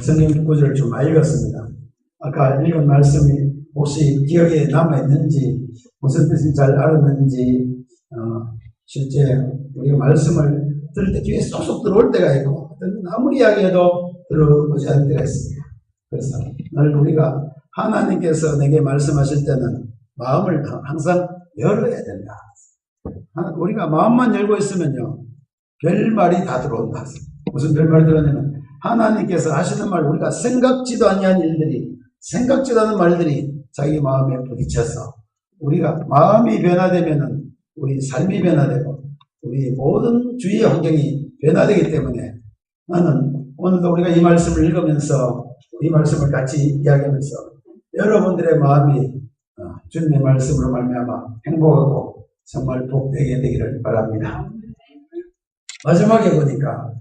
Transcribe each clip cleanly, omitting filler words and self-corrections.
성경 구절을 좀 많이 읽었습니다. 아까 읽은 말씀이 혹시 기억에 남아있는지, 무슨 뜻인지 잘 알았는지, 실제 우리가 말씀을 들을 때 귀에 쏙쏙 들어올 때가 있고, 아무리 이야기해도 들어오지 않을 때가 있습니다. 그래서 늘 우리가 하나님께서 내게 말씀하실 때는 마음을 항상 열어야 된다. 우리가 마음만 열고 있으면요, 별말이 다 들어온다. 무슨 별말이 들어오냐면, 하나님께서 하시는 말, 우리가 생각지도 않는 일들이, 생각지도 않은 말들이 자기 마음에 부딪혀서, 우리가 마음이 변화되면은 우리 삶이 변화되고, 우리 모든 주위의 환경이 변화되기 때문에, 나는 오늘도 우리가 이 말씀을 읽으면서, 이 말씀을 같이 이야기하면서, 여러분들의 마음이 주님의 말씀으로 말미암아 행복하고 정말 복되게 되기를 바랍니다. 마지막에 보니까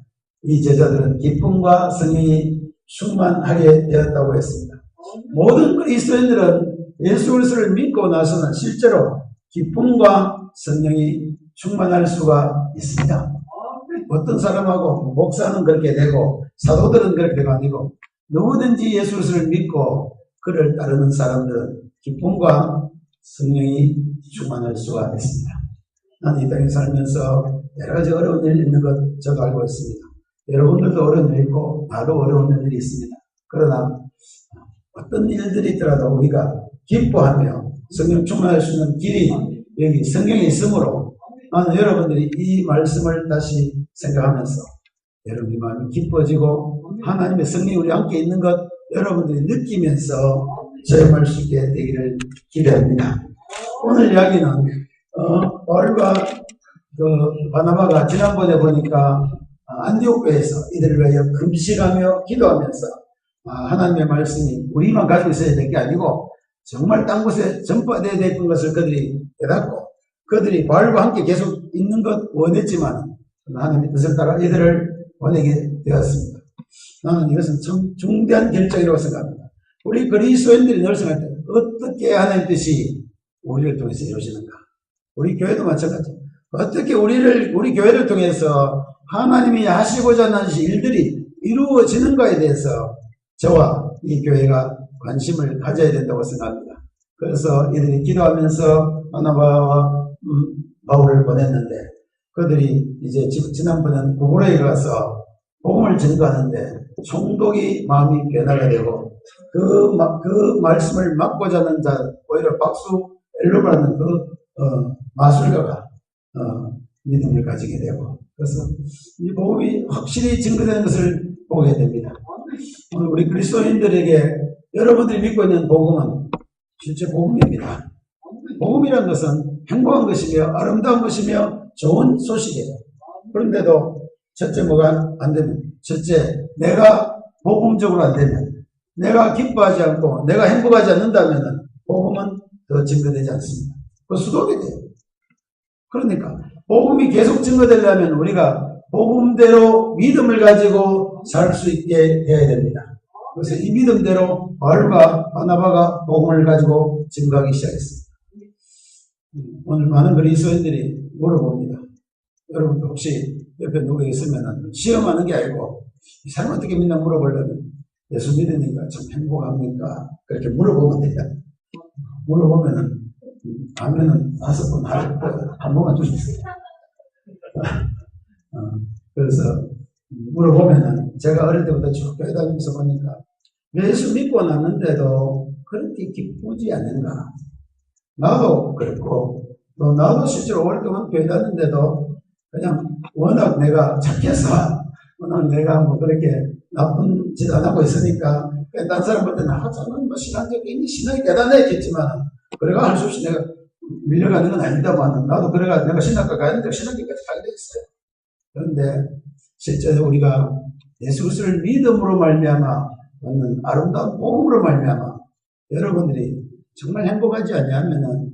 이 제자들은 기쁨과 성령이 충만하게 되었다고 했습니다. 모든 그리스도인들은 예수 그리스도를 믿고 나서는 실제로 기쁨과 성령이 충만할 수가 있습니다. 어떤 사람하고 목사는 그렇게 되고 사도들은 그렇게 되고 아니고, 누구든지 예수 그리스도를 믿고 그를 따르는 사람들은 기쁨과 성령이 충만할 수가 있습니다. 나는 이 땅에 살면서 여러 가지 어려운 일이 있는 것 저도 알고 있습니다. 여러분들도 어려운 일이 있고 나도 어려운 일들이 있습니다. 그러나 어떤 일들이 있더라도 우리가 기뻐하며 성령 충만할 수 있는 길이 여기 성경에 있으므로, 나는 여러분들이 이 말씀을 다시 생각하면서 여러분의 마음이 기뻐지고 하나님의 성령이 우리 함께 있는 것 여러분들이 느끼면서 체험할 수 있게 되기를 기대합니다. 오늘 이야기는 바울과 바나바가 지난번에 보니까 안디옥교에서 이들을 위하여 금식하며 기도하면서 하나님의 말씀이 우리만 가지고 있어야 될 게 아니고 정말 딴 곳에 전파되어야 될 것을 그들이 깨닫고, 그들이 바울과 함께 계속 있는 것 원했지만 하나님의 뜻을 따라 이들을 보내게 되었습니다. 나는 이것은 참 중대한 결정이라고 생각합니다. 우리 그리스도인들이 늘 생각할 때 어떻게 하나님의 뜻이 우리를 통해서 이루어지는가. 우리 교회도 마찬가지. 어떻게 우리 교회를 통해서 하나님이 하시고자 하는 일들이 이루어지는가에 대해서 저와 이 교회가 관심을 가져야 된다고 생각합니다. 그래서 이들이 기도하면서 바나바와 바울을 보냈는데, 그들이 이제 지난번에는 구부로에 가서 복음을 전도하는데 총독이 마음이 변화가 되고 그 말씀을 막고자 하는 자, 오히려 박수 엘로라는 마술가가 믿음을 가지게 되고, 그래서 이 복음이 확실히 증거되는 것을 보게 됩니다. 오늘 우리 그리스도인들에게 여러분들이 믿고 있는 복음은 실제 복음입니다. 복음이라는 것은 행복한 것이며 아름다운 것이며 좋은 소식이에요. 그런데도 첫째 뭐가 안 되면, 첫째 내가 복음적으로 안 되면, 내가 기뻐하지 않고 내가 행복하지 않는다면 복음은 더 증거되지 않습니다. 그 수독이 돼요. 그러니까 복음이 계속 증거되려면 우리가 복음대로 믿음을 가지고 살 수 있게 해야 됩니다. 그래서 이 믿음대로 바울과 바나바가 복음을 가지고 증거하기 시작했습니다. 오늘 많은 그리스도인들이 물어봅니다. 여러분들 혹시 옆에 누구 있으면 시험하는 게 아니고 이 사람 어떻게 믿나 물어보려면 예수 믿으니까 참 행복합니까? 그렇게 물어보면 돼요. 물어보면은 하면은 5번 한 번만 주십시오. 그래서 물어보면은 제가 어릴 때부터 쭉 교회 다니면서 보니까 예수 믿고 났는데도 그렇게 기쁘지 않는가. 나도 그렇고 또 나도 실제로 오랫동안 교회 다녔는데도 그냥 워낙 내가 착해서 워낙 내가 뭐 그렇게 나쁜 짓 안 하고 있으니까 딴 사람 볼 때는 저는 뭐 신앙적인 이미 신앙이 대단했겠지만 그래가 할 수 없이 내가 밀려가는 건 아니다만 나도 그래가 내가 신학과 가는데 신학교까지 가게 됐어요. 그런데 실제로 우리가 예수 그리스도를 믿음으로 말미암아 얻는 아름다운 복음으로 말미암아 여러분들이 정말 행복하지 않냐면은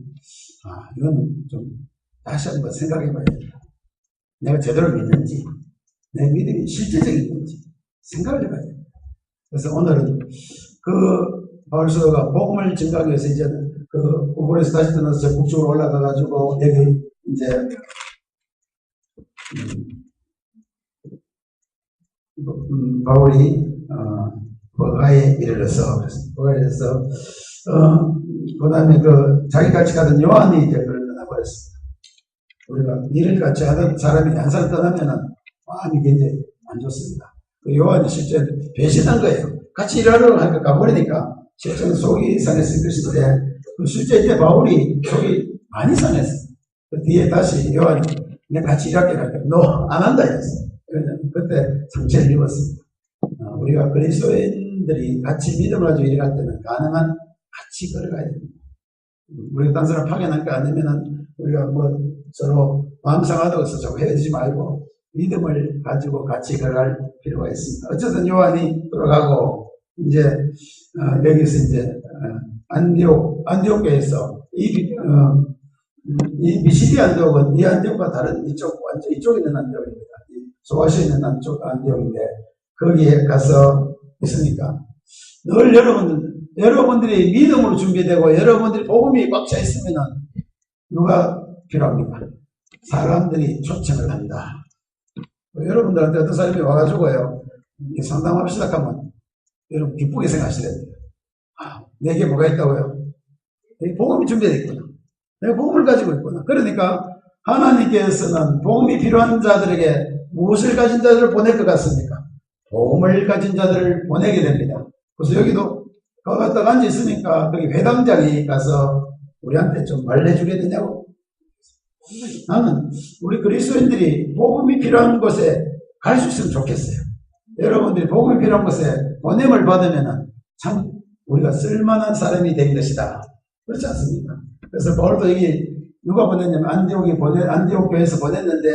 이건 좀 다시 한번 생각해 봐야 된다. 내가 제대로 믿는지 내 믿음이 실제적인 건지 생각을 해봐야 됩니다. 그래서 오늘은 바울 사도가 복음을 증가하기 위해서 이제 구부로에서 다시 떠나서 북쪽으로 올라가가지고 여기 이제 바울이 버가에 이르러서, 버가에 이르러서, 그 다음에 자기 같이 가던 요한이 이제 그걸 떠나버렸습니다. 우리가 일을 같이 하던 사람이 한 사람 떠나면은 마음이 굉장히 안 좋습니다. 그 요한이 실제 배신한 거예요. 같이 일하려고 하니까 가버리니까 실제는 속이 상했을 것인데, 실제 이제 바울이 속이 많이 상했어요. 그 뒤에 다시 요한이 내가 같이 일할게 하니까 너 안 한다 이랬어요. 그때 상처를 입었습니다. 우리가 그리스도인들이 같이 믿음을 가지고 일할 때는 가능한 같이 걸어가야 됩니다. 우리가 딴 사람 파견할까 아니면은 우리가 서로 마음 상하다고 해서 자꾸 헤어지지 말고 믿음을 가지고 같이 걸어갈 필요가 있습니다. 어쨌든 요한이 돌아가고 이제 여기서 이제 안디옥 교회에서 이 미시디 안디옥은 이 안디옥과 다른 완전 이쪽에 있는 안디옥입니다. 소아시에 있는 안디옥인데 거기에 가서 있으니까 늘 여러분들이 믿음으로 준비되고 여러분들이 복음이 꽉 차 있으면 누가 필요합니까? 사람들이 초청을 한다. 여러분들한테 어떤 사람이 와가지고요 상담합시다 하면 여러분 기쁘게 생각하시래요. 내게 뭐가 있다고요? 내게 복음이 준비되어 있구나. 내가 복음을 가지고 있구나. 그러니까 하나님께서는 복음이 필요한 자들에게 무엇을 가진 자들을 보낼 것 같습니까? 복음을 가진 자들을 보내게 됩니다. 그래서 여기도 거기 갔다가 앉아 있으니까 거기 회당장이 가서 우리한테 좀 말해주게 되냐고. 나는 우리 그리스도인들이 복음이 필요한 곳에 갈 수 있으면 좋겠어요. 여러분들이 복음이 필요한 곳에 보냄을 받으면 참 우리가 쓸만한 사람이 된 것이다. 그렇지 않습니까? 그래서 바울도 여기 누가 보냈냐면 안디옥 교회에서 보냈는데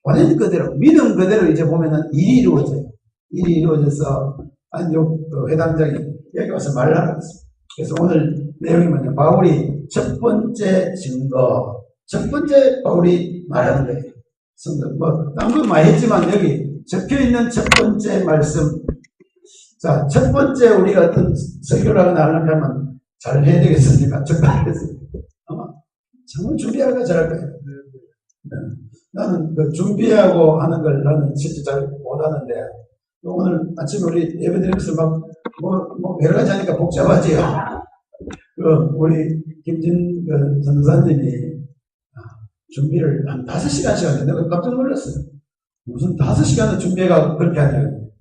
보낸 그대로 믿음 그대로 이제 보면은 일이 이루어져요. 일이 이루어져서 안디옥 회당장이 여기 와서 말하라고 했습니다. 그래서 오늘 내용이 뭐냐, 바울이 첫 번째 증거, 첫 번째 바울이 말하는 거예요. 딴 건 많이 했지만 여기 적혀있는 첫 번째 말씀. 자, 첫 번째 우리가 어떤 설교를 하거나 하려면 잘 해야 되겠습니까? 적당하겠습니까? 아마 정말 준비하기가 잘할 거예요. 나는 준비하고 하는 걸 나는 진짜 잘 못하는데, 오늘 아침에 우리 예배드리면서 여러 가지 하니까 복잡하지요. 우리 김진 전도사님이 준비를 한 5시간씩 하는데 내가 깜짝 놀랐어요. 무슨 5시간을 준비가 그렇게 하냐고.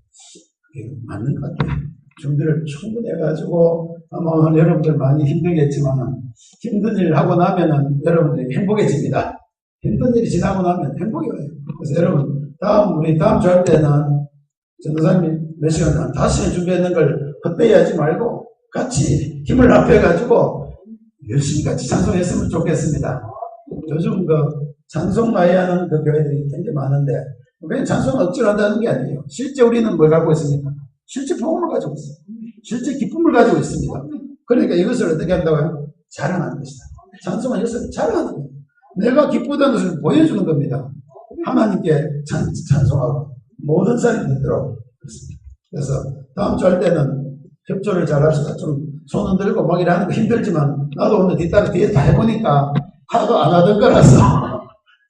그게 맞는 것 같아요. 준비를 충분히 해가지고 아마 오늘 여러분들 많이 힘들겠지만 힘든 일을 하고 나면은 여러분들이 행복해집니다. 힘든 일이 지나고 나면 행복이 와요. 그래서 여러분 우리 다음 주 할 때는 전도사님이 몇 시간, 한 5시간 준비했는 걸 헛되이 하지 말고 같이 힘을 합해가지고 열심히 같이 찬송했으면 좋겠습니다. 요즘 찬송 많이 하는 교회들이 굉장히 많은데, 그냥 찬송을 억지로 한다는 게 아니에요. 실제 우리는 뭘 갖고 있습니까? 실제 복음을 가지고 있어요. 실제 기쁨을 가지고 있습니다. 그러니까 이것을 어떻게 한다고요? 자랑하는 것이다. 찬송은 이것을 자랑하는 거예요. 내가 기쁘다는 것을 보여주는 겁니다. 하나님께 찬송하고 모든 사람이 듣도록. 그래서 다음 주 할 때는 협조를 잘 합시다. 좀 손 흔들고 막 이러는 거 힘들지만 나도 오늘 뒤에 다 해보니까 하도 안 하던 거라서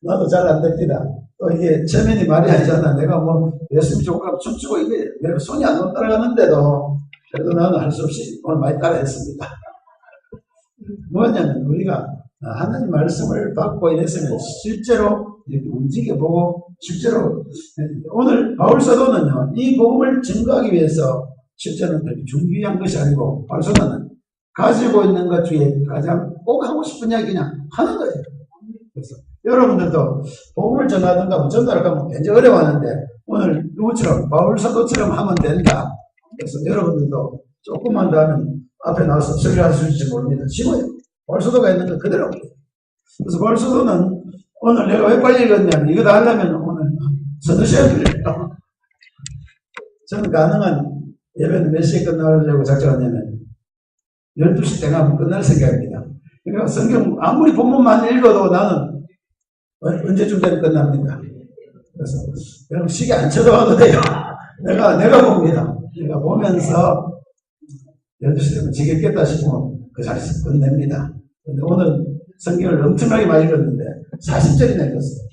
나도 잘 안 됩니다. 또 이게 체면이 말이 아니잖아. 내가 열심히 조금 춤추고 이게 내가 손이 안 따라가는데도 그래도 나는 할 수 없이 오늘 많이 따라했습니다. 뭐냐면 우리가 하나님 말씀을 받고 이랬으면 실제로 이렇게 움직여보고 실제로 오늘 바울 사도는요, 이 복음을 증거하기 위해서 실제는 그렇게 준비한 것이 아니고 바울 사도는 가지고 있는 것 중에 가장 꼭 하고 싶은 이야기 그냥 하는 거예요. 그래서 여러분들도 복음을 전하든가 전달할까 굉장히 어려워하는데 오늘 누구처럼 바울 사도처럼 하면 된다. 그래서 여러분들도 조금만 더 하면 앞에 나와서 설교할 수 있을지 모릅니다. 쉬워요. 바울 사도가 있는 거 그대로. 그래서 바울 사도는 오늘 내가 왜 빨리 읽었냐면 이거 다 하려면 오늘 서너 시간 걸려요. 저는 가능한 예배는 몇 시에 끝나려고 작정하냐면 12시 되면 끝날 생각입니다. 그러니까 성경 아무리 본문만 읽어도 나는 언제쯤 되면 끝납니다. 그래서 여러분 시계 안 쳐다봐도 돼요. 내가 봅니다. 내가 보면서 12시 되면 지겹겠다 싶으면 그 자리에서 끝냅니다. 근데 오늘 성경을 엄청나게 많이 읽었는데 40절이나 읽었어요.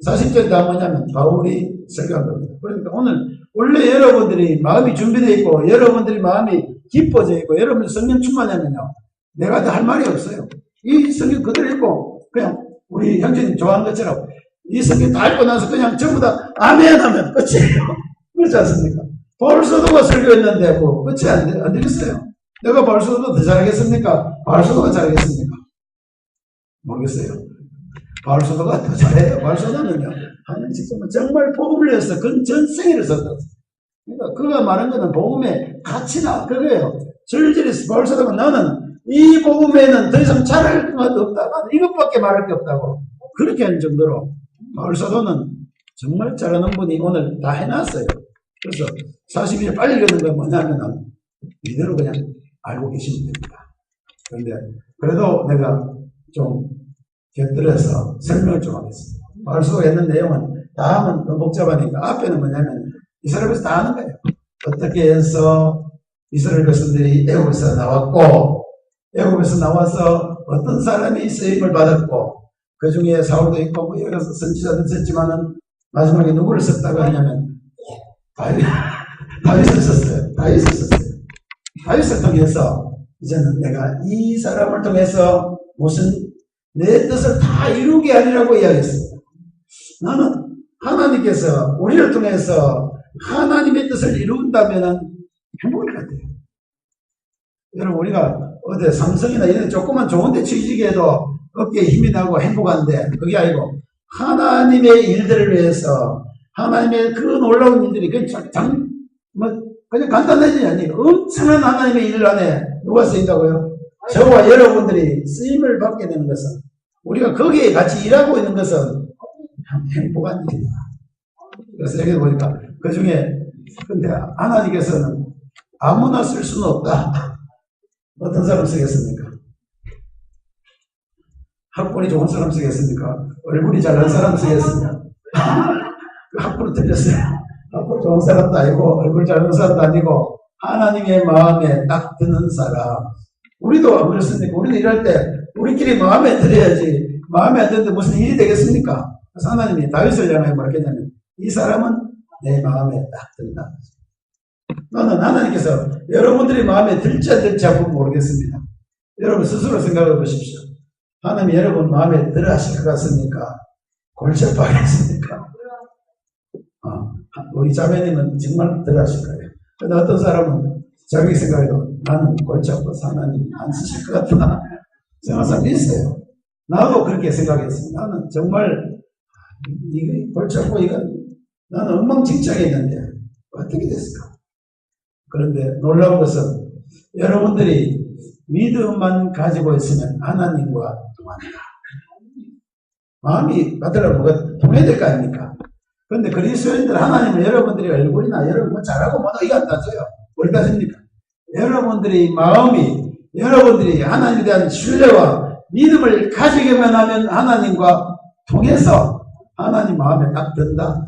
40절이 다 뭐냐면 바울이 설교한 겁니다. 그러니까 오늘 원래 여러분들이 마음이 준비되어 있고 여러분들이 마음이 기뻐져 있고 여러분이 성령 충만하면요 내가 더 할 말이 없어요. 이 성경 그대로 읽고 그냥 우리 형제님 좋아하는 것처럼 이 성경 다 읽고 나서 그냥 전부 다 아멘 하면 끝이에요. 그렇지 않습니까? 바울사도가 설교했는데 뭐 끝이 안 되겠어요? 내가 바울사도보다 더 잘하겠습니까? 바울사도가 잘하겠습니까? 모르겠어요. 바울사도가 더 잘해요. 바울사도는요 하나님 직접 정말 복음을 위해서 그 전생애를 썼다. 그러니까 그가 말한 거는 복음의 가치나 그거예요. 절절히 바울사도가 나는 이 복음에는 더 이상 잘할 것 없다. 나는 이것밖에 말할 게 없다고 그렇게 할 정도로 바울사도는 정말 잘하는 분이 오늘 다 해놨어요. 그래서 40일 빨리 읽는 건 뭐냐면 이대로 그냥 알고 계시면 됩니다. 그런데 그래도 내가 좀 곁들여서 설명을 좀 하겠습니다. 바울사도가 했는 내용은 다음은 너무 복잡하니까 앞에는 뭐냐면 이스라엘에서 다 하는 거예요. 어떻게 해서 이스라엘 백성들이 애굽에서 나왔고 애굽에서 나와서 어떤 사람이 쓰임을 받았고 그 중에 사울도 있고 뭐 여러 선지자도 있었지만은 마지막에 누구를 썼다고 하냐면 다윗을 썼어요. 다윗을 통해서 이제는 내가 이 사람을 통해서 무슨 내 뜻을 다 이루게 하리라고 이야기했습니다. 나는 하나님께서 우리를 통해서 하나님의 뜻을 이룬다면 행복할 것 같아요. 여러분 우리가 어디 삼성이나 이런 조그만 좋은데 취직해도 어깨에 힘이 나고 행복한데 그게 아니고 하나님의 일들을 위해서 하나님의 그 놀라운 일들이 그냥 간단한 일이 아니에요. 엄청난 하나님의 일 안에 누가 쓰인다고요? 저와 여러분들이 쓰임을 받게 되는 것은 우리가 거기에 같이 일하고 있는 것은 행복한 일이다. 그래서 여기 보니까 그 중에 근데 하나님께서는 아무나 쓸 수는 없다. 어떤 사람 쓰겠습니까? 학벌이 좋은 사람 쓰겠습니까? 얼굴이 잘난 사람 쓰겠습니까? 그 학벌은 틀렸어요. 학벌 좋은 사람도 아니고 얼굴 잘난 사람도 아니고 하나님의 마음에 딱 드는 사람. 우리도 안 그렇습니까? 우리도 일할 때 우리끼리 마음에 들어야지 마음에 안 드는데 무슨 일이 되겠습니까? 그래서 하나님이 다윗을 향하여 뭐라 했냐면 이 사람은 내 마음에 딱 든다. 나는 하나님께서 여러분들이 마음에 들지 안 들지 한번 모르겠습니다. 여러분 스스로 생각해 보십시오. 하나님이 여러분 마음에 들어 하실 것 같습니까? 골치 아파하겠습니까? 우리 자매님은 정말 들어 하실 거예요. 근데 어떤 사람은 자기 생각에도 나는 골치 아파서 하나님 안 쓰실 것 같구나 생각하는 사람이 있어요. 나도 그렇게 생각했습니다. 나는 정말 이거 골치 아파 이건 나는 엉망진창에 있는데 어떻게 됐을까? 그런데 놀라운 것은 여러분들이 믿음만 가지고 있으면 하나님과 통한다. 마음이 맞더라도 뭐가 통해야 될 거 아닙니까? 그런데 그리스도인들 하나님은 여러분들이 얼굴이나 여러분 뭐 잘하고 뭐다 이거 안 따져요. 뭘 따집니까? 여러분들이 마음이 여러분들이 하나님에 대한 신뢰와 믿음을 가지기만 하면 하나님과 통해서 하나님 마음에 딱 든다.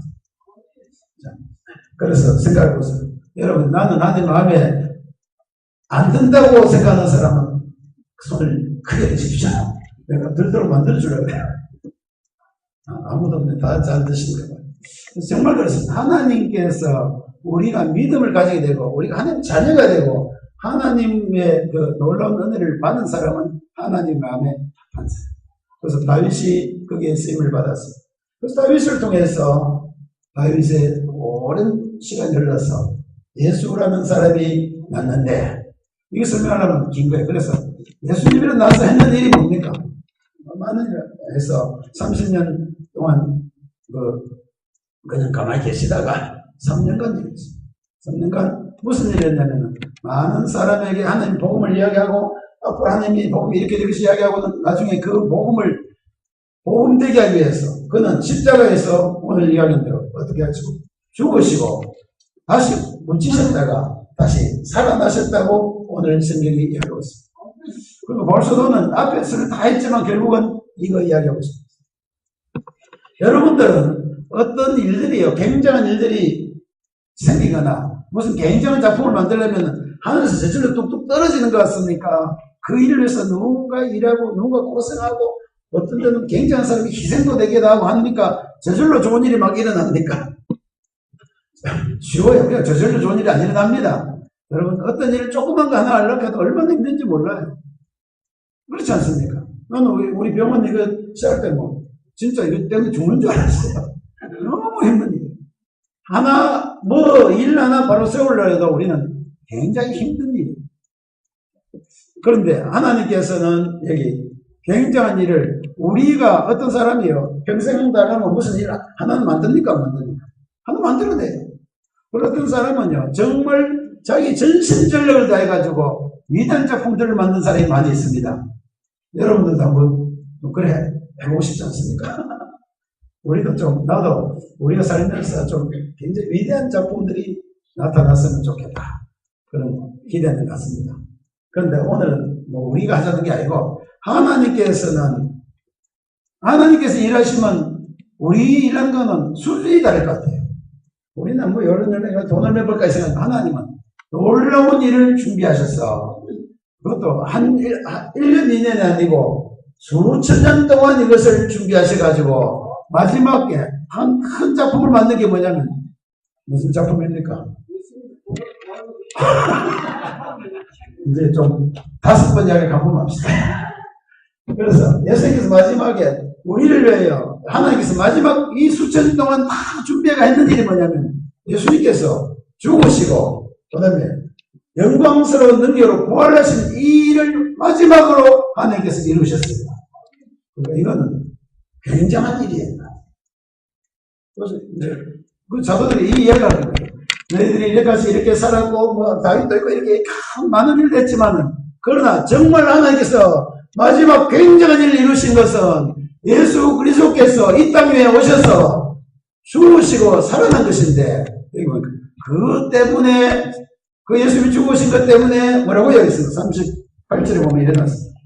그래서 생각해 보세요. 여러분 나는 하나님 마음에 안 든다고 생각하는 사람은 손을 크게 드십시오. 내가 들도록 만들어주려고 그래요. 아무도 없네. 다 잘 드시는 거예요. 정말 그렇습니다. 하나님께서 우리가 믿음을 가지게 되고 우리가 하나님 자녀가 되고 하나님의 그 놀라운 은혜를 받은 사람은 하나님 마음에 합한 사람. 그래서 다윗이 거기에 쓰임을 받았습니다. 그래서 다윗을 통해서 다윗의 오랜 시간이 흘러서 예수라는 사람이 났는데 이게 설명하려면 긴 거예요. 그래서 예수님이 나서 했는 일이 뭡니까? 많은 일을 해서 30년 동안 그냥 가만히 계시다가 3년간 일했어요. 3년간 무슨 일을 했냐면 많은 사람에게 하나님 복음을 이야기하고 앞으로 하나님이 복음이 이렇게 되듯이 이야기하고는 나중에 그 복음을 복음되게 하기 위해서 그는 십자가에서 오늘 이야기한 대로 어떻게 하시고 죽으시고 다시 묻히셨다가 다시 살아나셨다고 오늘 성경이 이야기하고 있습니다. 그리고 바울사도는 앞에서는 다 했지만 결국은 이거 이야기하고 있습니다. 여러분들은 어떤 일들이요, 굉장한 일들이 생기거나 무슨 굉장한 작품을 만들려면 하늘에서 저절로 뚝뚝 떨어지는 것 같습니까? 그 일을 위해서 누군가 일하고 누군가 고생하고 어떤 데는 굉장한 사람이 희생도 되기도 하고 하니까 저절로 좋은 일이 막 일어납니까? 쉬워요. 그냥 저절로 좋은 일이 안 일어납니다. 여러분, 어떤 일을 조그만 거 하나 하려고 해도 얼마나 힘든지 몰라요. 그렇지 않습니까? 나는 우리 병원 이거 시작할 때 진짜 이거 때문에 죽는 줄 알았어요. 너무 힘든 일. 일 하나 바로 세우려 해도 우리는 굉장히 힘든 일. 그런데 하나님께서는 여기 굉장한 일을 우리가 어떤 사람이요. 평생 달라면 무슨 일 하나는 만듭니까? 안 만듭니까? 하나 만들어내요. 그리고 어떤 사람은요. 정말 자기 전심전력을 다해가지고 위대한 작품들을 만든 사람이 많이 있습니다. 여러분들도 한번 그래 해보고 싶지 않습니까? 우리도 나도 우리가 살면서 좀 굉장히 위대한 작품들이 나타났으면 좋겠다. 그런 기대는 같습니다. 그런데 오늘은 우리가 하자는 게 아니고 하나님께서 일하시면 우리 일하는 거는 수준이 다를 것 같아요. 우리는 이런 돈을 몇 벌까 생각하면 하나님은 놀라운 일을 준비하셨어. 그것도 1년, 2년이 아니고 수천 년 동안 이것을 준비하셔가지고 마지막에 한 큰 작품을 만든 게 뭐냐면 무슨 작품입니까? 이제 좀 5번 이야기 간범합시다. 그래서 예수님께서 마지막에 우리를 위하여 하나님께서 마지막 이 수천 년 동안 다 준비가 했는 일이 뭐냐면 예수님께서 죽으시고 그 다음에 영광스러운 능력으로 부활하신 이 일을 마지막으로 하나님께서 이루셨습니다. 그러니까 이거는 굉장한 일이에요. 그래서 이제 그 자도들이 이 이야기를 하는 거예요. 너희들이 이렇게까지 이렇게 살았고 다윗도 있고 이렇게 많은 일을 했지만은 그러나 정말 하나님께서 마지막 굉장한 일을 이루신 것은 예수 그리스도께서 이 땅 위에 오셔서 죽으시고 살아난 것인데 그 때문에 그 예수님이 죽으신 것 때문에 뭐라고 여기 있습니다. 38절에 보면 일어났습니다.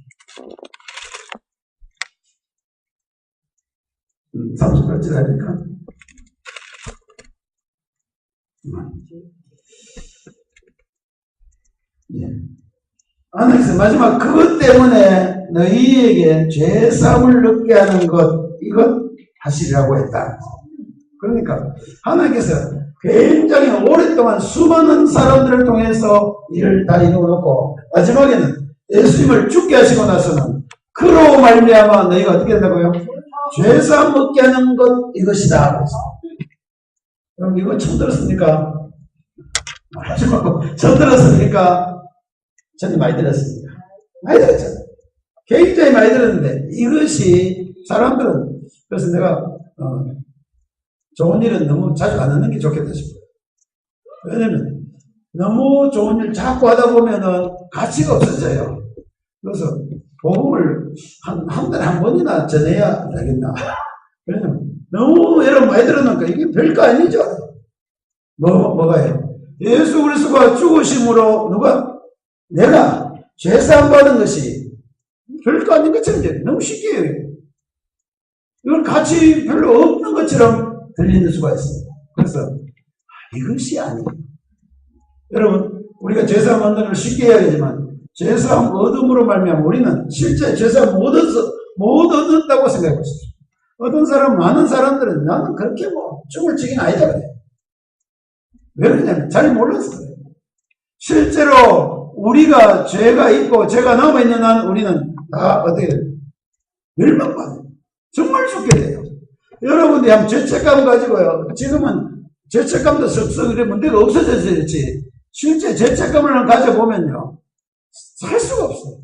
38절 아닙니까? 예. 하나님께서 마지막 그것 때문에 너희에게 죄사함을 얻게 하는 것 이것 하시리라고 했다. 그러니까 하나님께서 굉장히 오랫동안 수많은 사람들을 통해서 일을 다 이루어놓고 마지막에는 예수님을 죽게 하시고 나서는 그로 말미암아 너희가 어떻게 된다고요? 죄사함 얻게 하는 것 이것이다. 그럼 이거 처음 들었습니까? 처음 들었습니까? 저는 많이 들었습니다. 많이 들었잖아요. 굉장히 많이 들었는데 이것이 사람들은 그래서 내가 좋은 일은 너무 자주 안 하는 게 좋겠다 싶어요. 왜냐면 너무 좋은 일 자꾸 하다 보면은 가치가 없어져요. 그래서 복음을 한 달에 한 번이나 전해야 되겠나. 왜냐면 너무 여러분 많이 들었으니까 이게 별거 아니죠. 뭐가요? 예수 그리스도가 죽으심으로 내가 죄사함 받은 것이 별거 아닌 것처럼 너무 쉽게 해요. 이건 가치 별로 없는 것처럼 들리는 수가 있습니다. 그래서 이것이 아니에요. 여러분 우리가 죄사함 얻는 걸 쉽게 해야겠지만 죄사함 얻음으로 말미암아 우리는 실제 죄사함 못 얻었다고 생각하고 있어요. 어떤 많은 사람들은 나는 그렇게 죽을 지긴 아니다 그래요. 왜 그러냐면 잘 몰라서 그래요. 실제로 우리가 죄가 있고 죄가 남아있는 한 우리는 다 어떻게 돼요? 멸망받아요. 정말 죽게 돼요. 여러분들이 한번 죄책감 가지고요. 지금은 죄책감도 썩썩 이래 문제가 없어져서 그렇지 실제 죄책감을 가져보면요. 살 수가 없어요.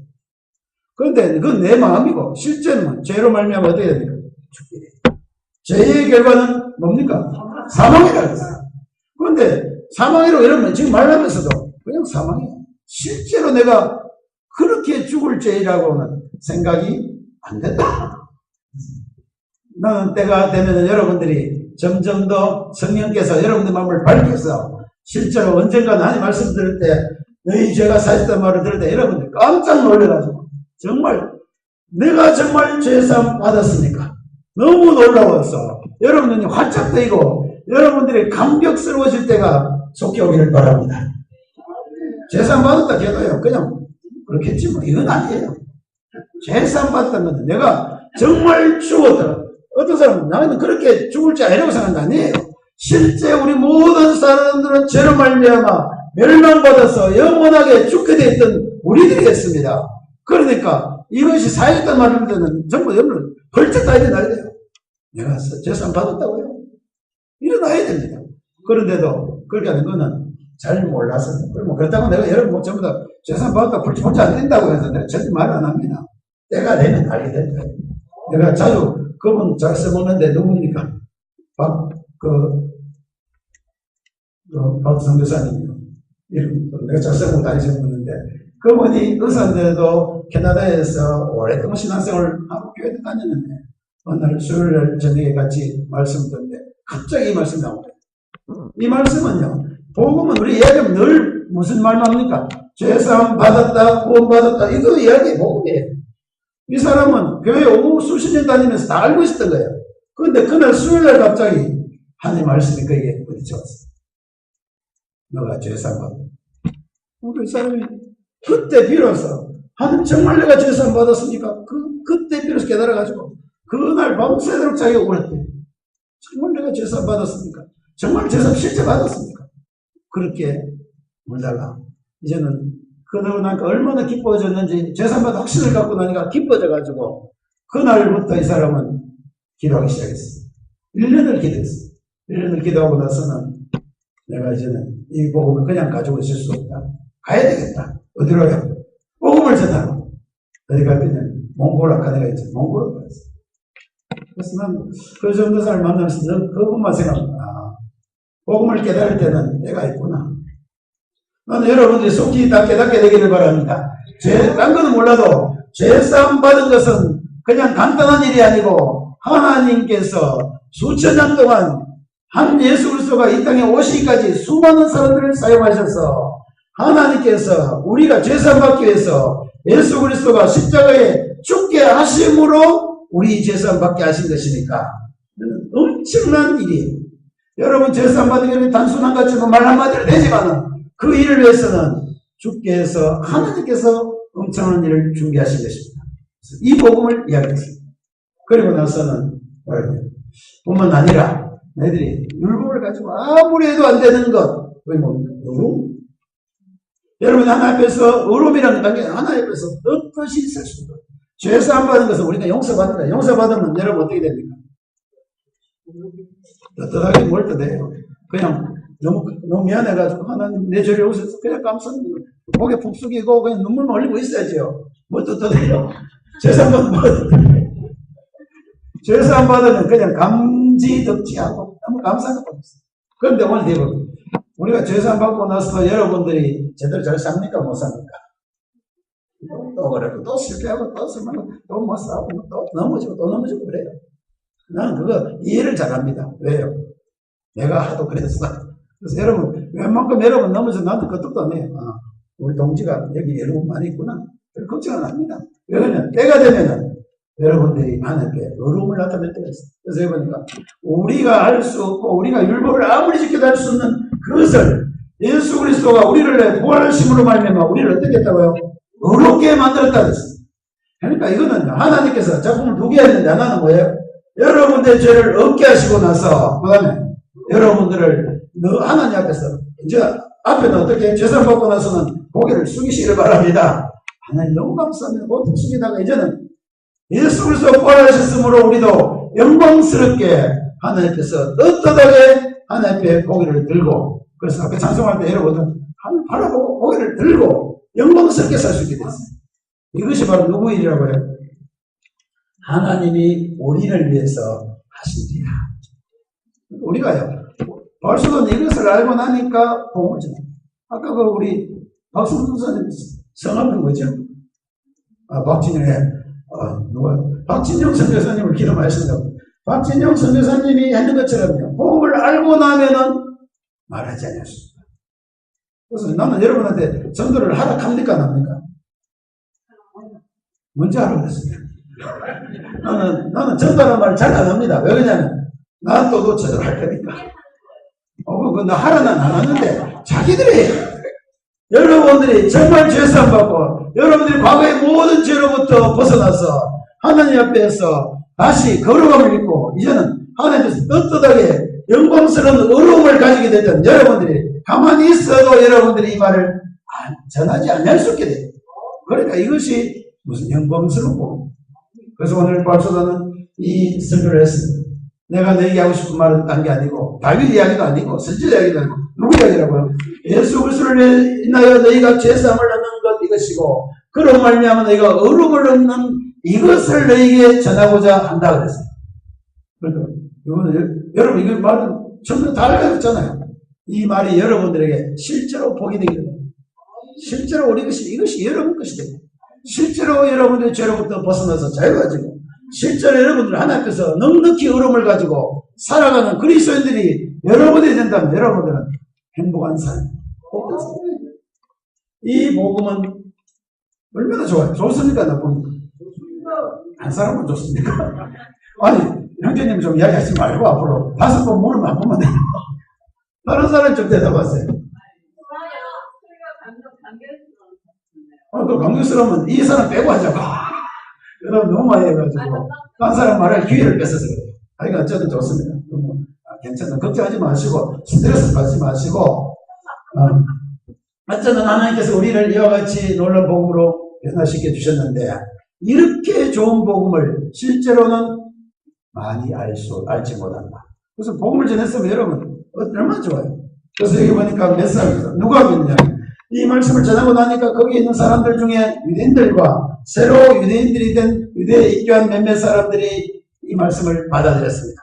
그런데 그건 내 마음이고 실제는 죄로 말미암아 어떻게 됩니까? 죽게 돼요. 죄의 결과는 뭡니까? 사망이라고 했어요. 그런데 사망이라고 이러면 지금 말하면서도 그냥 사망이에요. 실제로 내가 그렇게 죽을 죄라고는 생각이 안 된다. 나는 때가 되면 여러분들이 점점 더 성령께서 여러분들 마음을 밝혀서 실제로 언젠가 하나님 말씀 들을 때 너희 죄가 사했단 말을 들을 때 여러분들 깜짝 놀라가지고 정말 내가 정말 죄사함 받았습니까? 너무 놀라워서 여러분들이 활짝 뜨이고 여러분들이 감격스러워질 때가 속히 오기를 바랍니다. 죄사함 받았다 해도요 그냥 그렇겠지 이건 아니에요. 죄사함 받았다면 내가 정말 죽었더라. 어떤 사람은 나는 그렇게 죽을 줄 아니라고 생각하는 거 아니에요. 실제 우리 모든 사람들은 죄로 말미암아 멸망받아서 영원하게 죽게 되어 있던 우리들이겠습니다. 그러니까 이것이 사역단 말할 때는 전부 여러분 벌쩍 다 일어나야 돼요. 내가 재산 받았다고요? 일어나야 됩니다. 그런데도 그렇게 하는 거는 잘 몰라서 그렇다고 내가 여러분 전부 다 재산 받았다고 벌쩍 안 된다고 해서 내가 절대 말 안 합니다. 때가 되면 알게 될 거예요. 내가 자주 그분 잘 써먹는데 누구니까 박 선교사님이요. 내가 잘 써먹고 다니셨는데 그분이 의사인데도 캐나다에서 오랫동안 신앙생활을 하고 교회도 다녔는데 어느 날 수요일 저녁에 같이 말씀 듣는데 갑자기 이 말씀이 나오더라고요. 이 말씀은요, 복음은 우리 이야기하면 늘 무슨 말만 합니까? 죄사함 받았다, 구원 받았다, 이거 이야기 복음이에요. 이 사람은 교회 오고 수십 년 다니면서 다 알고 있었던 거예요. 그런데 그날 수요일날 갑자기 하나님 말씀이 그에게 부딪혔어요. 너가 죄사함 받았다. 그 사람이 그때 비로소 하나님 정말 내가 죄사함 받았습니까? 그때 비로소 깨달아가지고 그날 밤새도록 자기가 울었대요. 정말 내가 죄사함 받았습니까? 정말 죄사함 실제 받았습니까? 그렇게 울다가 이제는 그러고 나니까 얼마나 기뻐졌는지 죄사함 받은 확신을 갖고 나니까 기뻐져가지고 그날부터 이 사람은 기도하기 시작했어요. 1년을 기도했어요. 1년을 기도하고 나서는 내가 이제는 이 복음을 그냥 가지고 있을 수 없다. 가야 되겠다. 어디로요? 복음을 전하러. 어디 갈때는 몽골 아카데가 있죠. 몽골로 갔어요. 그래서 난 그 정도 사람을 만나면서 그것만 생각합니다. 복음을 깨달을 때는 때가 있구나. 나는 여러분들이 속히 다 깨닫게 되기를 바랍니다. 딴 거는 몰라도 죄사함 받은 것은 그냥 간단한 일이 아니고 하나님께서 수천 년 동안 한 예수 그리스도가 이 땅에 오시기까지 수많은 사람들을 사용하셔서 하나님께서 우리가 죄사함 받기 위해서 예수 그리스도가 십자가에 죽게 하심으로 우리 죄사함 받게 하신 것이니까 엄청난 일이에요. 여러분 죄사함 받는 게 단순한 것 같지만 말 한마디로 되지만 그 일을 위해서는 주께 해서 하나님께서 엄청난 일을 준비하신 것입니다. 이 복음을 이야기했습니다. 그리고 나서는 뿐만 아니라 너희들이 율법을 가지고 아무리 해도 안 되는 것 그게 뭡니까? 의로움. 여러분 하나님 앞에서 의로움이라는 단계 하나님 앞에서 어떠시 있을 수 있는 죄사함 받은 것은 우리가 용서받는다. 용서받으면 여러분 어떻게 됩니까? 떳떳하게 뭘 떠대요. 그냥 너무 미안해가지고 하나님 내 죄를 용서해서 그냥 감사합니다. 고개 푹 숙이고 그냥 눈물만 흘리고 있어야죠. 뭘 떳떳해요. 죄사함 받으면 죄사함 받으면 그냥 감지덕지하고 너무 감사한 것 없어요. 그런데 오늘 대부분 우리가 죄사함 받고 나서 여러분들이 제대로 잘 삽니까 못 삽니까? 또 그러고 또 실패하고 또 설명하고 또 못 싸우고 또 넘어지고 또 넘어지고 그래요. 나는 그거 이해를 잘합니다. 왜요? 내가 하도 그래서. 그래서 여러분 웬만큼 여러분 넘어져 나도 그것도 안 해요. 우리 동지가 여기 여러분 많이 있구나. 걱정 안 합니다. 왜냐면 때가 되면은 여러분들이 하나님께 의로움을 나타낼 때가 있어요. 그래서 해보니까 우리가 알 수 없고 우리가 율법을 아무리 지켜도 할 수 없는 그것을 예수 그리스도가 우리를 부활하심으로 말미암아 우리를 어떻게 했다고요? 의롭게 만들었다 그랬어요. 그러니까 이거는 하나님께서 작품을 두게 했는데 하나는 뭐예요? 여러분들의 죄를 없게 하시고 나서 그 다음에 여러분들을 하나님 앞에서 이제 앞에는 어떻게 죄산 받고 나서는 고개를 숙이시기를 바랍니다. 하나님 너무 감사합니다. 고개 숙이다가 이제는 예수 그리스도 부활하셨으므로 우리도 영광스럽게 하나님 앞에서 떳떳하게 하나님 앞에 고개를 들고 그래서 아까 찬송할 때 여러분은 하나님 바라보고 고개를 들고 영광스럽게 살 수 있게 됐어요. 이것이 바로 누구 일이라고 해요? 하나님이 우리를 위해서 하신 일이야. 우리가요. 벌써는 이것을 알고 나니까 복음을 전해. 아까 그 우리 박성준 선생님 성함이 뭐죠? 박진영 선교사님을 기도하신다고. 박진영 선교사님이 했는 것처럼요. 복음을 알고 나면은 말하지 않았습니다. 그래서 나는 여러분한테 전도를 하락합니까? 안 합니까? 먼저 하라고 그랬습니다. 나는 전도라는 말을 잘 안 합니다. 왜 그러냐면 난 또 제대로 할 테니까. 나 하라는 안 하는데 자기들이 해요. 여러분들이 정말 죄사함 받고 여러분들이 과거의 모든 죄로부터 벗어나서 하나님 앞에서 다시 거룩함을 입고 이제는 하나님 앞에서 떳떳하게 영광스러운 어려움을 가지게 되던 여러분들이 가만히 있어도 여러분들이 이 말을 전하지 않을 수 있게 돼요. 그러니까 이것이 무슨 영광스러운 복음. 그래서 오늘 바울사도는 이 설교를 했습니다. 내가 너에게 하고 싶은 말은 딴 게 아니고 다윗 이야기도 아니고 설질 이야기도 아니고 누구 이야기라고요? 예수 그리스도를 인하여 너희가 죄사함을 얻는 것 이것이고 그런 말미암아 너희가 어려움을 얻는 이것을 너희에게 전하고자 한다 그랬어요. 그러니까 이거는 여러분 이거 말은 전부 다 알려졌잖아요. 이 말이 여러분들에게 실제로 복이 되게 됩니다. 실제로 이것이 여러분 것이 됩니다. 실제로 여러분들의 죄로부터 벗어나서 자유가지고 실제로 여러분들 하나님께서 넉넉히 어려움을 가지고 살아가는 그리스도인들이 여러분이 된다면 여러분들은 행복한 삶, 복된 삶. 이 복음은 얼마나 좋아요? 좋습니까? 나쁩니까? 한 사람은 좋습니까? 아니 형제님 좀 이야기하지 말고 앞으로 5번 물으면 한 번만 돼요. 다른 사람 좀 대답하세요. 그 강경스러우면 이 사람 빼고 하자고. 그럼 너무 많이 해가지고 딴 사람 말할 기회를 뺏어서 그래요. 그러니까 어쨌든 좋습니다. 괜찮아. 걱정하지 마시고 스트레스 받지 마시고 어쨌든 하나님께서 우리를 이와 같이 놀라운 복음으로 변화시켜 주셨는데 이렇게 좋은 복음을 실제로는 많이 알지 못한다. 그래서 복음을 전했으면 여러분 얼마나 좋아요. 그래서 여기 보니까 몇 사람이죠. 누가 믿냐? 이 말씀을 전하고 나니까 거기 있는 사람들 중에 유대인들과 새로 유대인들이 된 유대에 입교한 몇몇 사람들이 이 말씀을 받아들였습니다.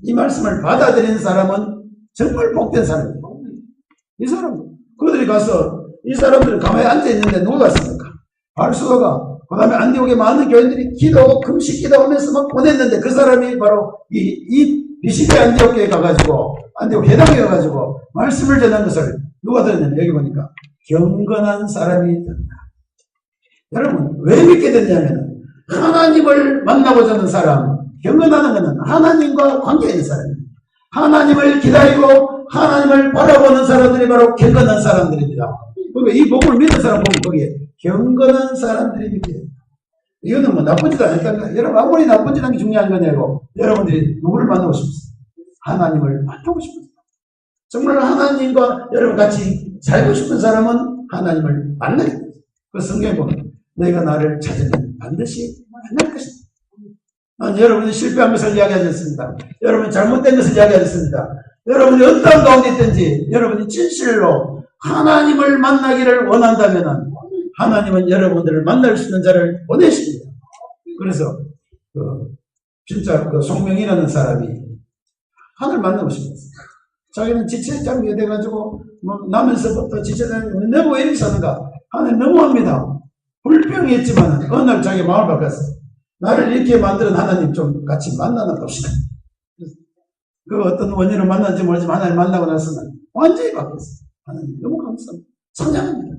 이 말씀을 받아들인 사람은 정말 복된 사람입니다. 이 사람, 그들이 가서 이 사람들은 가만히 앉아있는데 누가 갔습니까? 바울사도가 그 다음에 안디옥에 많은 교인들이 기도하고 금식 기도하면서 막 보냈는데 그 사람이 바로 이 비시대 안디옥 교회에 가가지고 안디옥 회당에 가가지고 말씀을 전한 것을 누가 들었냐면 여기 보니까 경건한 사람이 된다. 여러분 왜 믿게 됐냐면 하나님을 만나고자 하는 사람, 경건하는 것은 하나님과 관계 있는 사람입니다. 하나님을 기다리고 하나님을 바라보는 사람들이 바로 경건한 사람들입니다. 그러니까 이 복음을 믿는 사람 보면 거기에 경건한 사람들이 믿게 됩니다. 이거는 뭐 나쁜 짓 아닐까? 여러분 아무리 나쁜 짓 하는 게 중요한 거냐고 여러분들이 누구를 만나고 싶습니다. 하나님을 만나고 싶습니다. 정말 하나님과 여러분 같이 살고 싶은 사람은 하나님을 만나게 됩니다. 그 성경에 보면 너희가 나를 찾으면 반드시 만날 것이다. 난 여러분이 실패한 것을 이야기하지 않습니다. 여러분이 잘못된 것을 이야기하지 않습니다. 여러분이 어떤 가운데 있든지 여러분이 진실로 하나님을 만나기를 원한다면 하나님은 여러분들을 만날 수 있는 자를 보내십니다. 그래서 진짜 송명이라는 사람이 하나님을 만나고 싶었어요. 자기는 지체장이 돼가지고 나면서부터 지체장이 내가 왜 이렇게 사는가? 하나님 너무합니다. 불평이 있지만 어느 날 자기 마음을 바꿨어요. 나를 이렇게 만드는 하나님 좀 같이 만나나 봅시다. 그 어떤 원인을 만났는지 모르지만 하나님 만나고 나서는 완전히 바뀌었어요. 하나님 너무 감사합니다. 찬양합니다.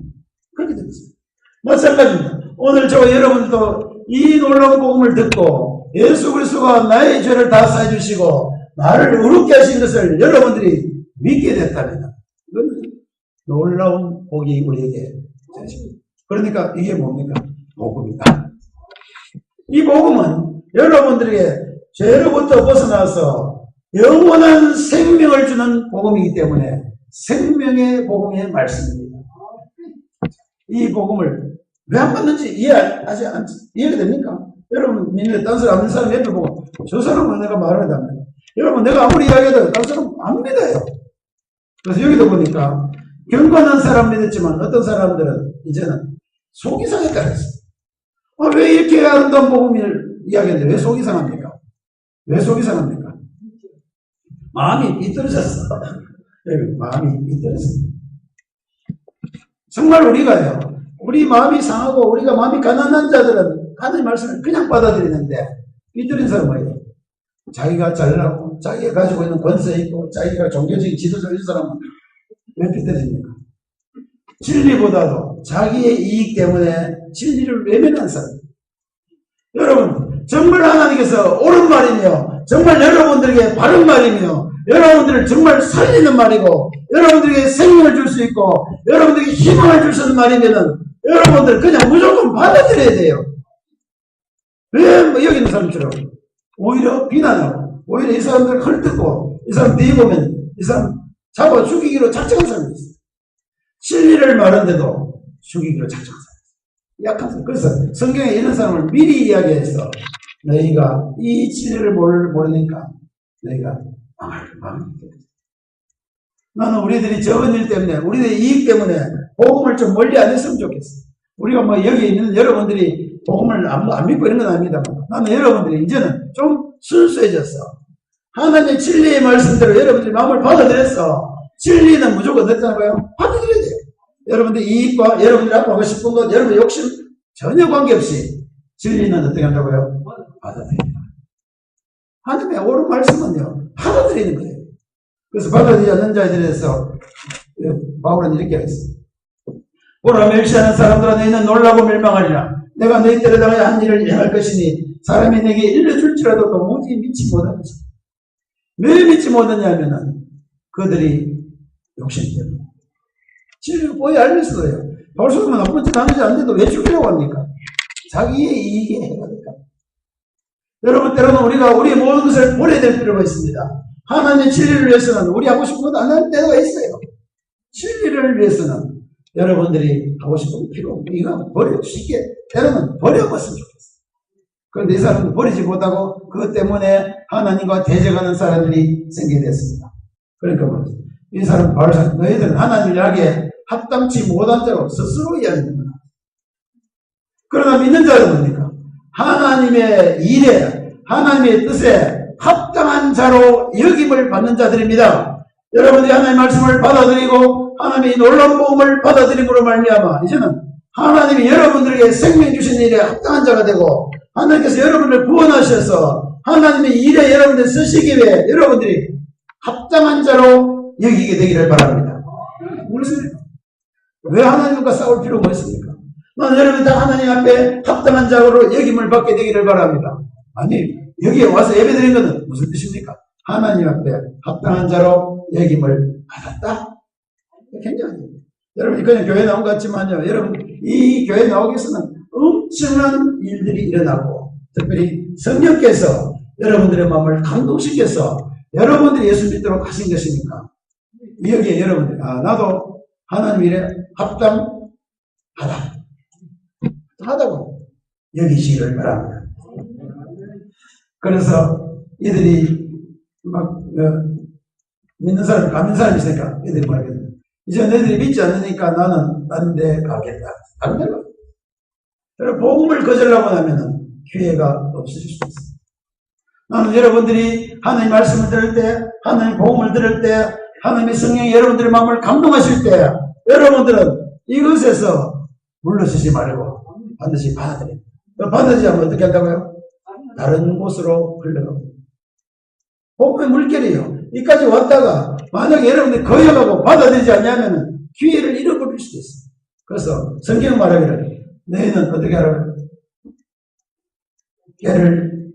그렇게 됐습니다. 마찬가지입니다. 오늘 저와 여러분도 이 놀라운 복음을 듣고 예수 그리스도가 나의 죄를 다 사해주시고 나를 의롭게 하신 것을 여러분들이 믿게 됐다면 이건 놀라운 복이 우리에게 되십니다. 그러니까 이게 뭡니까? 복음이다. 이 복음은 여러분들에게 죄로부터 벗어나서 영원한 생명을 주는 복음이기 때문에 생명의 복음의 말씀입니다. 이 복음을 왜 안 받는지 이해가 됩니까? 여러분, 딴 사람 아는 사람 옆에 보고 저 사람은 내가 말을 하다면 여러분 내가 아무리 이야기해도 딴 사람 안 믿어요. 그래서 여기도 보니까 경건한 사람 믿었지만 어떤 사람들은 이제는 속이 상했다 그랬어요. 왜 이렇게 아름다운 복음을 이야기하는데 왜 속이 상합니까? 왜 속이 상합니까? 마음이 삐뚤어졌어. 마음이 삐뚤어졌어. 정말 우리 마음이 상하고 우리가 마음이 가난한 자들은 하나님 말씀을 그냥 받아들이는데 삐뚤인 사람은 뭐예요? 자기가 잘나고 자기가 가지고 있는 권세 있고 자기가 종교적인 지도적인 사람은 왜 삐뚤어집니까? 진리보다도 자기의 이익 때문에 진리를 외면한 사람. 여러분 정말 하나님께서 옳은 말이며 정말 여러분들에게 바른 말이며 여러분들을 정말 살리는 말이고 여러분들에게 생명을 줄 수 있고 여러분들에게 희망을 줄 수 있는 말이면은 여러분들 그냥 무조건 받아들여야 돼요. 왜 여기 있는 사람처럼 오히려 비난하고 오히려 이 사람들을 헐뜯고 이 사람 뒤에 보면 이 사람 잡아 죽이기로 작정한 사람이 있어요. 진리를 말하는데도 죽이기로 작정한 사람이 있어요. 약한 사람. 그래서 성경에 이런 사람을 미리 이야기해서 너희가 이 진리를 모르니까 너희가 망하게 돼. 나는 우리들이 적은 일 때문에, 우리들의 이익 때문에 복음을 좀 멀리 안 했으면 좋겠어. 우리가 뭐 여기 있는 여러분들이 복음을 안 믿고 이런 건 아닙니다. 나는 여러분들이 이제는 좀 순수해졌어. 하나님의 진리의 말씀대로 여러분들이 마음을 받아들였어. 진리는 무조건 어떻다고요? 받아들여야 돼요. 여러분들 이익과 여러분들이 앞으로 하고 싶은 것, 여러분의 욕심 전혀 관계없이 진리는 어떻게 한다고요? 받아들입니다. 하나님의 옳은 말씀은요, 받아들이는 거예요. 그래서 받아들이지 않는 자에 대해서 바울은 이렇게 하겠습니다. 보라, 멸시하는 사람들아 너희는 놀라고 멸망하리라. 내가 너희 때려다가 한 일을 행할 것이니 사람이 내게 일러줄지라도 도무지 믿지 못하는 것이다. 왜 믿지 못하냐면은 그들이 욕심 때문에. 진리를 보여 알면서도요. 바울서는 나쁜 짓 하는지 않는데도 왜 죽이려고 합니까? 자기의 이익에 해가 될까? 여러분, 때로는 우리가 우리의 모든 것을 버려야 될 필요가 있습니다. 하나님의 진리를 위해서는 우리 하고 싶은 것도 안 하는 때가 있어요. 진리를 위해서는 여러분들이 하고 싶은 거 필요 없고, 이거 버려, 쉽게, 때로는 버려봤으면 좋겠어요. 그런데 이 사람은 버리지 못하고, 그것 때문에 하나님과 대적하는 사람들이 생기게 됐습니다. 그러니까 말이죠. 이 사람, 바울사, 너희들은 하나님에게 합당치 못한 자로 스스로 이야기합니다. 그러나 믿는 자는 뭡니까? 하나님의 일에, 하나님의 뜻에 합당한 자로 여김을 받는 자들입니다. 여러분들이 하나님의 말씀을 받아들이고 하나님의 놀라운 복음을 받아들임으로 말미암아 이제는 하나님이 여러분들에게 생명 주신 일에 합당한 자가 되고 하나님께서 여러분을 구원하셔서 하나님의 일에 여러분들 쓰시기 위해 여러분들이 합당한 자로 여기게 되기를 바랍니다. 왜 하나님과 싸울 필요가 있습니까? 나는 여러분 다 하나님 앞에 합당한 자로 여김을 받게 되기를 바랍니다. 아니, 여기에 와서 예배드린 것은 무슨 뜻입니까? 하나님 앞에 합당한 자로 여김을 받았다? 굉장히. 여러분, 그냥 교회 나온 것 같지만요. 여러분, 이 교회 나오기 위해서는 엄청난 일들이 일어나고, 특별히 성령께서 여러분들의 마음을 감동시켜서 여러분들이 예수 믿도록 하신 것이니까, 여기에 여러분들이, 나도 하나님 일에 합당하다고 여기시기를 바랍니다. 그래서 이들이 믿는 사람이 가는 사람이 있으니까 이들이 말하겠다. 이제 너희들이 믿지 않으니까 나는 딴 데 가겠다. 안 되고. 여러분, 복음을 거절하고 나면은 기회가 없어질 수 있어요. 나는 여러분들이 하나님의 말씀을 들을 때, 하나님의 복음을 들을 때, 하나님의 성령이 여러분들의 마음을 감동하실 때, 여러분들은 이것에서 물러서지 말고 반드시 받아들여요. 받아들이지 않으면 어떻게 한다고요? 다른 곳으로 흘러가고. 복음의 물결이에요. 이까지 왔다가 만약에 여러분들이 거역하고 받아들이지 않냐면 기회를 잃어버릴 수도 있어요. 그래서 성경 말하기를 너희는 어떻게 하라고요? 깨를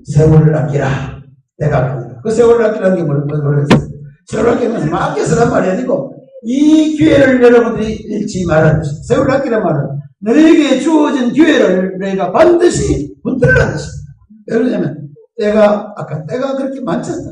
세월을 아끼라. 내가 아낍니다. 그 세월을 아끼라는 게 뭐라겠어요? 세월을 아끼는 것은 아껴서란 말이 아니고 이 기회를 여러분들이 잃지 말아야 것이다. 세월을 아끼란 말은 너에게 주어진 기회를 너희가 반드시 붙들라는 것입니다. 왜냐하면 때가 그렇게 많지 않다.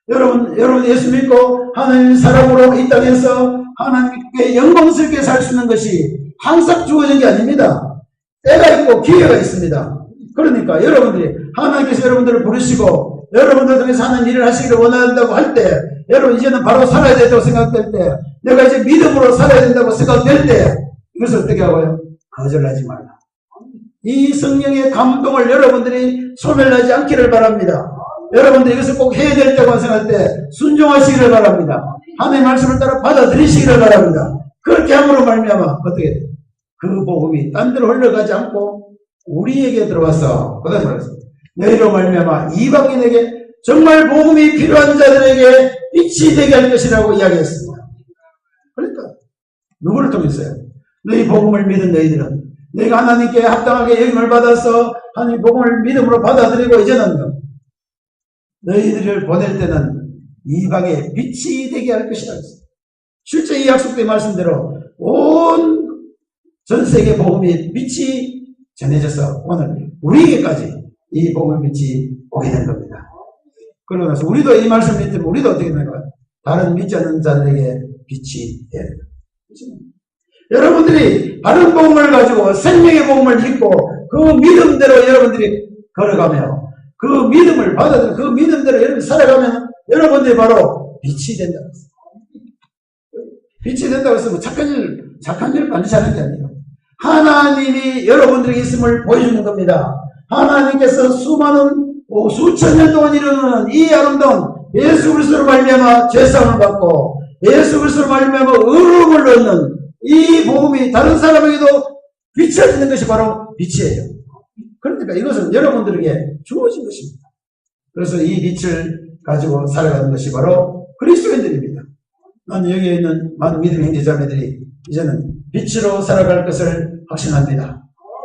여러분 예수 믿고 하나님 사람으로 이 땅에서 하나님께 영광스럽게 살 수 있는 것이 항상 주어진 게 아닙니다. 때가 있고 기회가 있습니다. 그러니까 여러분들이 하나님께서 여러분들을 부르시고 여러분들 통해서 하는 일을 하시기를 원한다고 할 때 여러분 이제는 바로 살아야 된다고 생각될 때 내가 이제 믿음으로 살아야 된다고 생각될 때 이것을 어떻게 하고요? 거절하지 말라. 이 성령의 감동을 여러분들이 소멸하지 않기를 바랍니다. 여러분들 이것을 꼭 해야 된다고 생각할 때 순종하시기를 바랍니다. 하나님의 말씀을 따라 받아들이시기를 바랍니다. 그렇게 함으로 말미암아 어떻게 돼요? 그 복음이 딴 데로 흘러가지 않고 우리에게 들어와서 그다음에 말했습니다. 너희로 말미암아 이방인에게 정말 복음이 필요한 자들에게 빛이 되게 할 것이라고 이야기했습니다. 그러니까 누구를 통해서요? 너희 복음을 믿은 너희들은 너희가 하나님께 합당하게 여김을 받아서 하나님 복음을 믿음으로 받아들이고 이제는 너희들을 보낼 때는 이방의 빛이 되게 할 것이라고 했습니다. 실제 이 약속된 말씀대로 온 전 세계 복음의 빛이 전해져서 오늘 우리에게까지 이 복음의 빛이 오게 된 겁니다. 그러고 나서 우리도 이 말씀 믿으면 우리도 어떻게 될까요? 다른 믿지 않는 자들에게 빛이 돼야 돼요. 여러분들이 바른 복음을 가지고 생명의 복음을 믿고 그 믿음대로 여러분들이 걸어가며 그 믿음을 받아들여 그 믿음대로 여러분이 살아가면 여러분들이 바로 빛이 된다고 했어요. 빛이 된다고 해서 뭐 착한 일 반드시 하는 게 아니에요. 하나님이 여러분들에게 있음을 보여주는 겁니다. 하나님께서 수천 년 동안 이루는 이 아름다운 예수 그리스도로 말미암아 죄사함을 받고 예수 그리스도로 말미암아 의로움을 얻는 이 복음이 다른 사람에게도 비춰지는 것이 바로 빛이에요. 그러니까 이것은 여러분들에게 주어진 것입니다. 그래서 이 빛을 가지고 살아가는 것이 바로 그리스도인들입니다. 나는 여기에 있는 많은 믿음의 형제자매들이 이제는 빛으로 살아갈 것을 확신합니다.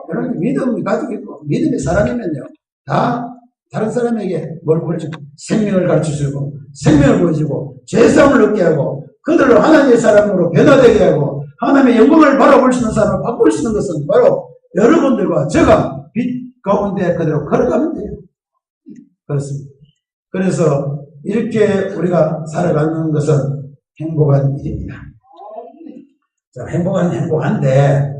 여러분 믿음을 가지고 있고 믿음의 사람이면요 다 다른 사람에게 뭘 보여주고 생명을 가르쳐주고 생명을 보여주고 죄사함을 얻게 하고 그들로 하나님의 사람으로 변화되게 하고 하나님의 영광을 바라볼 수 있는 사람을 바꿀 수 있는 것은 바로 여러분들과 제가 빛 가운데 그대로 걸어가면 돼요. 그렇습니다. 그래서 이렇게 우리가 살아가는 것은 행복한 일입니다. 자, 행복한데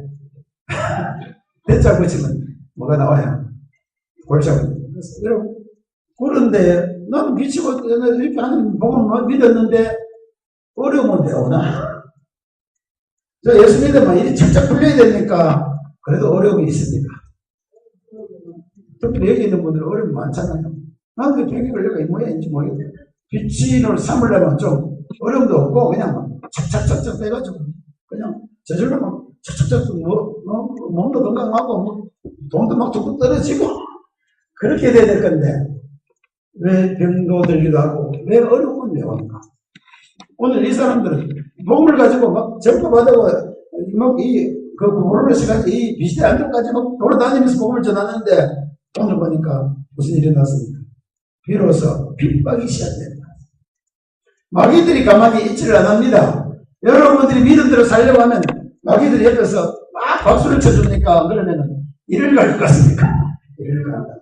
대자 붙이면 뭐가 나와요? 골자고. 여러분 그런데 나는 미치고 이렇게 하는 복음을 믿었는데 어려우면 왜 오나? 저 예수 믿으면 일이 착착 풀려야 되니까 그래도 어려움이 있습니다. 특히 여기 있는 분들은 어려움이 많잖아요. 나는 왜 병이 걸려가 이 모양인지 모르겠어요. 빛을 삼으려면 좀 어려움도 없고 그냥 착착착착 빼가지고 그냥 저절로 막 착착착 몸도 건강하고 돈도 막 툭툭 떨어지고 그렇게 돼야 될 건데 왜 병도 들기도 하고 왜 어려움은 왜 오는가? 오늘 이 사람들은 복음을 가지고 막 전파 받아고 막그 구보를 시간 이 비시대 안쪽까지 막 돌아다니면서 복음을 전하는데 오늘 보니까 무슨 일이 났습니까? 비로소 핍박이 시작된다. 마귀들이 가만히 있지를 않습니다. 여러분들이 믿음대로 살려고 하면 마귀들이 옆에서 막 박수를 쳐주니까 그러면은 이를 갈 것 같습니까? 이를 간다.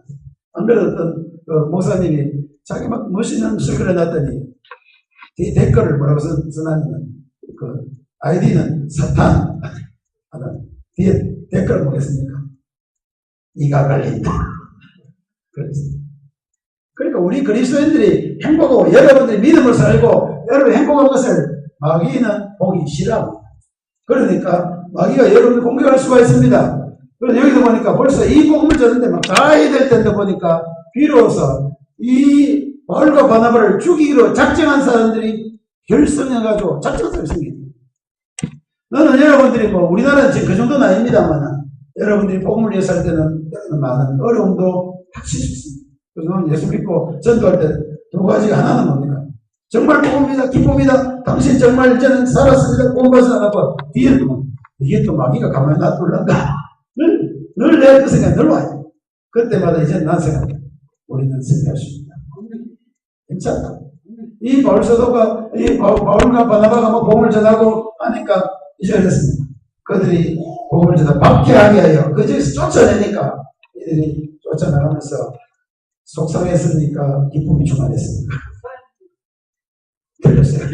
안 그래도 어떤 목사님이 자기 막 멋있는 술을 해놨더니 뒤 댓글을 뭐라고 써놨냐면 그 아이디는 사탄 뒤에 댓글을 보겠습니까? 이가 갈린다. 그러니까 우리 그리스도인들이 행복하고 여러분들이 믿음을 살고 여러분 행복한 것을 마귀는 보기 싫어합니다. 그러니까 마귀가 여러분을 공격할 수가 있습니다. 그래서 여기도 보니까 벌써 이 복음을 전는데 막 가야 될 텐데 보니까 비로소 이 바울과 바나바를 죽이기로 작정한 사람들이 결성해가지고 작정한 사람이 생깁니다. 너는 여러분들이 뭐 우리나라는 지금 그 정도는 아닙니다만 여러분들이 복음을 위해서 할 때는 많은 어려움도 닥칠 수 있습니다. 그래서 저는 예수 믿고 전도할 때 두 가지가 하나는 뭡니까? 정말 복음이다, 기쁨이다. 당신 정말 이제는 살았습니다. 복음받아서 나고 뒤에 또 이게 또 마귀가 가만히 놔둘란가? 늘 내 그 생각이 늘 와요. 그때마다 이제 난 생각해. 우리는 승리할 수 있다. 괜찮다. 이 바울 사도가 이 바울과 바나바가 뭐 복음을 전하고 하니까 이제 그랬습니다. 그들이 복음을 전하 박해하게 하여 그 지에서 쫓아내니까 이들이 쫓아나가면서 속상했습니까? 기쁨이 충만했습니까? 들렸어요?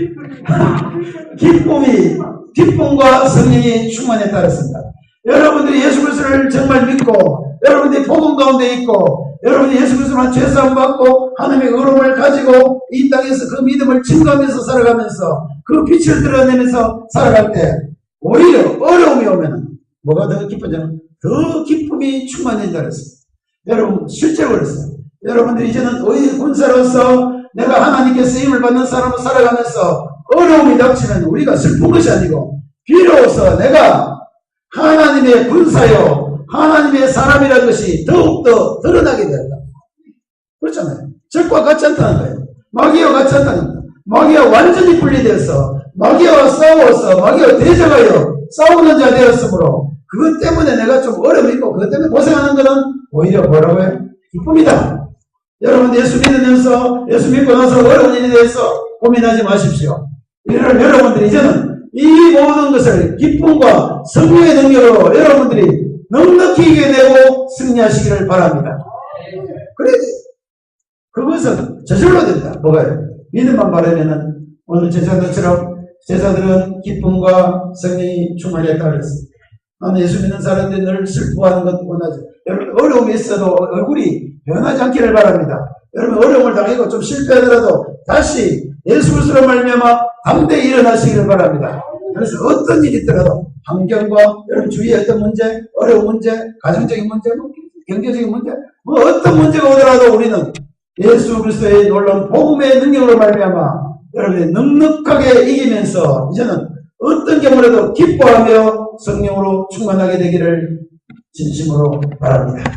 기쁨과 성령이 충만에 따랐습니다. 여러분들이 예수 그리스도를 정말 믿고 여러분들이 복음 가운데 있고 여러분이 예수 그리스도만 죄사함 받고 하나님의 의로움을 가지고 이 땅에서 그 믿음을 증거하면서 살아가면서 그 빛을 드러내면서 살아갈 때 오히려 어려움이 오면 뭐가 더 기뻐지냐면 더 기쁨이 충만해진다 그랬어요. 여러분 실제로 그랬어요. 여러분들이 이제는 의인 군사로서 내가 하나님께 쓰임을 받는 사람으로 살아가면서 어려움이 닥치면 우리가 슬픈 것이 아니고 비로소 내가 하나님의 군사요 하나님의 사람이라는 것이 더욱더 드러나게 된다. 그렇잖아요. 적과 같지 않다는 거예요. 마귀와 같지 않다는 겁니다. 마귀와 완전히 분리되어서 마귀와 싸워서 마귀와 대적하여 싸우는 자 되었으므로 그것 때문에 내가 좀 어려움이 있고 그것 때문에 고생하는 것은 오히려 뭐라고요? 기쁨이다. 여러분 예수 믿으면서 예수 믿고 나서 어려운 일에 대해서 고민하지 마십시오. 여러분들이 이제는 이 모든 것을 기쁨과 성령의 능력으로 여러분들이 넉넉히 이겨내고 승리하시기를 바랍니다. 그래 그것은 저절로 된다. 뭐가요? 믿음만 바르면은 오늘 제자들은 기쁨과 성령이 충만했다 그랬습니다. 나는 예수 믿는 사람들이 늘 슬퍼하는 것 원하죠. 여러분 어려움이 있어도 얼굴이 변하지 않기를 바랍니다. 여러분 어려움을 당하고 좀 실패하더라도 다시 예수 그리스도로 말미암아 담대히 일어나시기를 바랍니다. 그래서 어떤 일이 있더라도 환경과 여러분 주위에 어떤 문제, 어려운 문제, 가정적인 문제, 경제적인 문제, 어떤 문제가 오더라도 우리는 예수 그리스도의 놀라운 복음의 능력으로 말미암아 여러분이 넉넉하게 이기면서 이제는 어떤 경우라도 기뻐하며 성령으로 충만하게 되기를 진심으로 바랍니다.